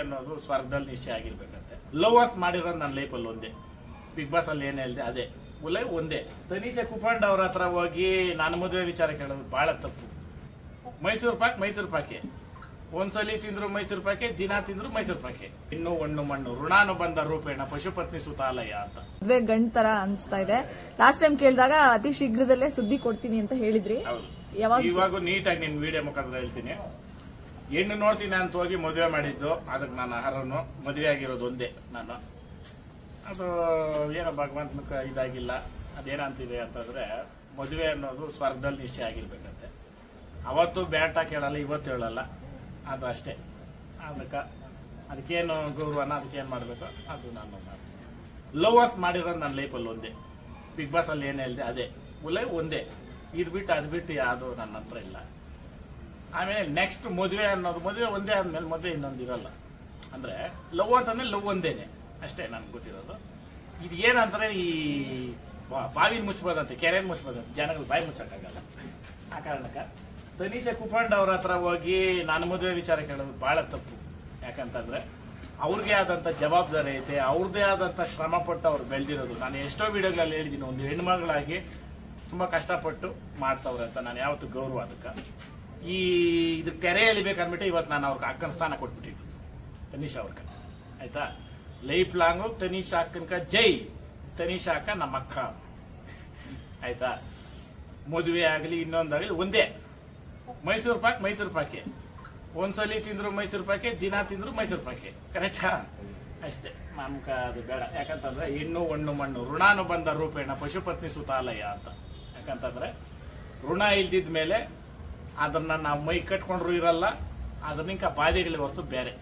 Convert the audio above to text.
ಅನ್ನೋದು ಸ್ವರ್ಗದಲ್ಲಿ ನಿಶ್ಚಯ ಆಗಿರ್ಬೇಕಂತೆ. ಲವ್ ಅಂತ ಮಾಡಿರೋದು ನನ್ನ ಲೈಫಲ್ಲಿ ಒಂದೇ, ಬಿಗ್ ಬಾಸ್ ಅಲ್ಲಿ ಏನೇ ಹೇಳಿದೆ ಅದೇ ಲೈಫ್ ಒಂದೇ. ತನಿಷಾ ಕುಪಂಡ್ ಅವ್ರ ಹತ್ರ ಹೋಗಿ ನಾನು ಮದುವೆ ವಿಚಾರ ಕೇಳೋದು ಬಹಳ ತಪ್ಪು. ಮೈಸೂರು ಪಾಕೆ ಒಂದ್ಸಲಿ ತಿಂದ್ರು ಮೈಸೂರು ಪಾಕೆ, ದಿನ ತಿಂದ್ರು ಮೈಸೂರು ಪಾಕೆ. ಇನ್ನು ಒಣ್ಣು ಮಣ್ಣು ಋಣಾನುಬಂಧ ರೂಪೇಣ ಪಶುಪತ್ನಿ ಸುತಾಲಯ ಅಂತ ಮದ್ವೆ ಗಂಡ್ ತರ ಅನ್ಸ್ತಾ ಇದೆ. ಲಾಸ್ಟ್ ಟೈಮ್ ಕೇಳಿದಾಗ ಅತಿ ಶೀಘ್ರದಲ್ಲೇ ಸುದ್ದಿ ಕೊಡ್ತೀನಿ ಅಂತ ಹೇಳಿದ್ರಿ. ಇವಾಗ ನೀಟಾಗಿ ನಿನ್ ವಿಡಿಯೋ ಮುಖಾಂತರ ಹೇಳ್ತೀನಿ. ಹೆಣ್ಣು ನೋಡ್ತೀನಿ ಅಂತ ಹೋಗಿ ಮದುವೆ ಮಾಡಿದ್ದು, ಅದಕ್ಕೆ ನಾನು ಆಹಾರನು ಮದುವೆ ಆಗಿರೋದು ಒಂದೇ ನಾನು. ಅದು ಏನೋ ಭಗವಂತನ ಇದಾಗಿಲ್ಲ. ಅದೇನಂತಿದೆ ಅಂತಂದ್ರೆ ಮದುವೆ ಅನ್ನೋದು ಸ್ವರ್ಗದಲ್ಲಿ ನಿಶ್ಚಯ ಆಗಿರ್ಬೇಕಂತೆ. ಅವತ್ತು ಬ್ಯಾಟ ಕೇಳಲ್ಲ, ಇವತ್ತು ಹೇಳಲ್ಲ, ಅದು ಅಷ್ಟೇ. ಅದಕ್ಕೇನು ಗೌರವನ ಅದಕ್ಕೇನು ಮಾಡಬೇಕು ಅದು ನಾನು ಮಾಡ್ತೀನಿ. ಲವ್ ಅಂತ ಮಾಡಿರೋದು ನನ್ನ ಲೈಫಲ್ಲಿ ಒಂದೇ, ಬಿಗ್ ಬಾಸ್ ಅಲ್ಲಿ ಏನು ಹೇಳಿದೆ ಅದೇ ಲೈಫ್ ಒಂದೇ. ಇದು ಬಿಟ್ಟು ಅದು ಬಿಟ್ಟು ಯಾವುದು ನನ್ನ ಹತ್ರ ಇಲ್ಲ. ಆಮೇಲೆ ನೆಕ್ಸ್ಟ್ ಮದುವೆ ಅನ್ನೋದು, ಮದುವೆ ಒಂದೇ ಆದ್ಮೇಲೆ ಮದುವೆ ಇನ್ನೊಂದು ಇರಲ್ಲ. ಅಂದ್ರೆ ಲವ್ ಅಂತಂದ್ರೆ ಲವ್ ಒಂದೇನೆ ಅಷ್ಟೇ ನನ್ಗೆ ಗೊತ್ತಿರೋದು. ಇದು ಏನಂತಾರೆ, ಈ ಬಾವಿನ ಮುಚ್ಚಬೋದಂತೆ, ಕೆರೆನ ಮುಚ್ಚಬೋದಂತೆ, ಜನಗಳು ಬಾಯಿ ಮುಚ್ಚಕ್ಕಾಗಲ್ಲ. ಆ ಕಾರಣಕ್ಕೆ ತನಿಷಾ ಕುಪಂಡ್ ಅವ್ರ ಹತ್ರ ಹೋಗಿ ನಾನು ಮದುವೆ ವಿಚಾರ ಕೇಳೋದು ಬಹಳ ತಪ್ಪು. ಯಾಕಂತಂದ್ರೆ ಅವ್ರಿಗೆ ಆದಂತ ಜವಾಬ್ದಾರಿ ಐತೆ, ಅವ್ರದೇ ಆದಂತ ಶ್ರಮ ಪಟ್ಟು ಅವ್ರು ಬೆಳೆದಿರೋದು. ನಾನು ಎಷ್ಟೋ ವಿಡಿಯೋಗಳಲ್ಲಿ ಹೇಳಿದ್ದೀನಿ, ಒಂದು ಹೆಣ್ಮಗಳಾಗಿ ತುಂಬಾ ಕಷ್ಟಪಟ್ಟು ಮಾಡ್ತವ್ರೆ ಅಂತ. ನಾನು ಯಾವತ್ತು ಗೌರವ ಅದಕ್ಕೆ. ಇದು ಕೆರೆ ಎಳಿಬೇಕಂದ್ಬಿಟ್ಟು ಇವತ್ತು ನಾನು ಅವ್ರಿಗೆ ಅಕ್ಕನ ಸ್ಥಾನ ಕೊಟ್ಬಿಟ್ಟಿದ್ದೆ ತನಿಷಾ ಅವ್ರಕ. ಆಯ್ತಾ, ಲೈಫ್ ಲಾಂಗು ತನಿಷಾ ಅಕ್ಕನ್ಕ ಜೈ. ತನಿಷಾ ಅಕ್ಕ ನಮ್ಮ ಅಕ್ಕ. ಆಯ್ತಾ, ಮದುವೆ ಆಗಲಿ ಇನ್ನೊಂದಾಗಲಿ ಒಂದೇ. ಮೈಸೂರು ಪಾಕೆ ಒಂದ್ಸಲಿ ತಿಂದ್ರು ಮೈಸೂರು ಪಾಕೆ, ದಿನ ತಿಂದ್ರು ಮೈಸೂರು ಪಾಕೆ. ಕರೆಕ್ಟಾ? ಅಷ್ಟೇ. ನಮ್ಕ ಅದು ಬೇಡ. ಯಾಕಂತಂದ್ರೆ ಹೆಣ್ಣು ಒಣ್ಣು ಮಣ್ಣು ಋಣಾನುಬಂಧ ರೂಪೇಣ ಪಶುಪತ್ನಿ ಸುತಾಲಯ ಅಂತ. ಯಾಕಂತಂದ್ರೆ ಋಣ ಇಲ್ದಿದ ಮೇಲೆ ಅದನ್ನ ನಾವು ಮೈ ಕಟ್ಕೊಂಡ್ರು ಇರಲ್ಲ, ಅದನ್ನ ಬಾಧೆಗಳ ಹೊರತು ಬೇರೆ.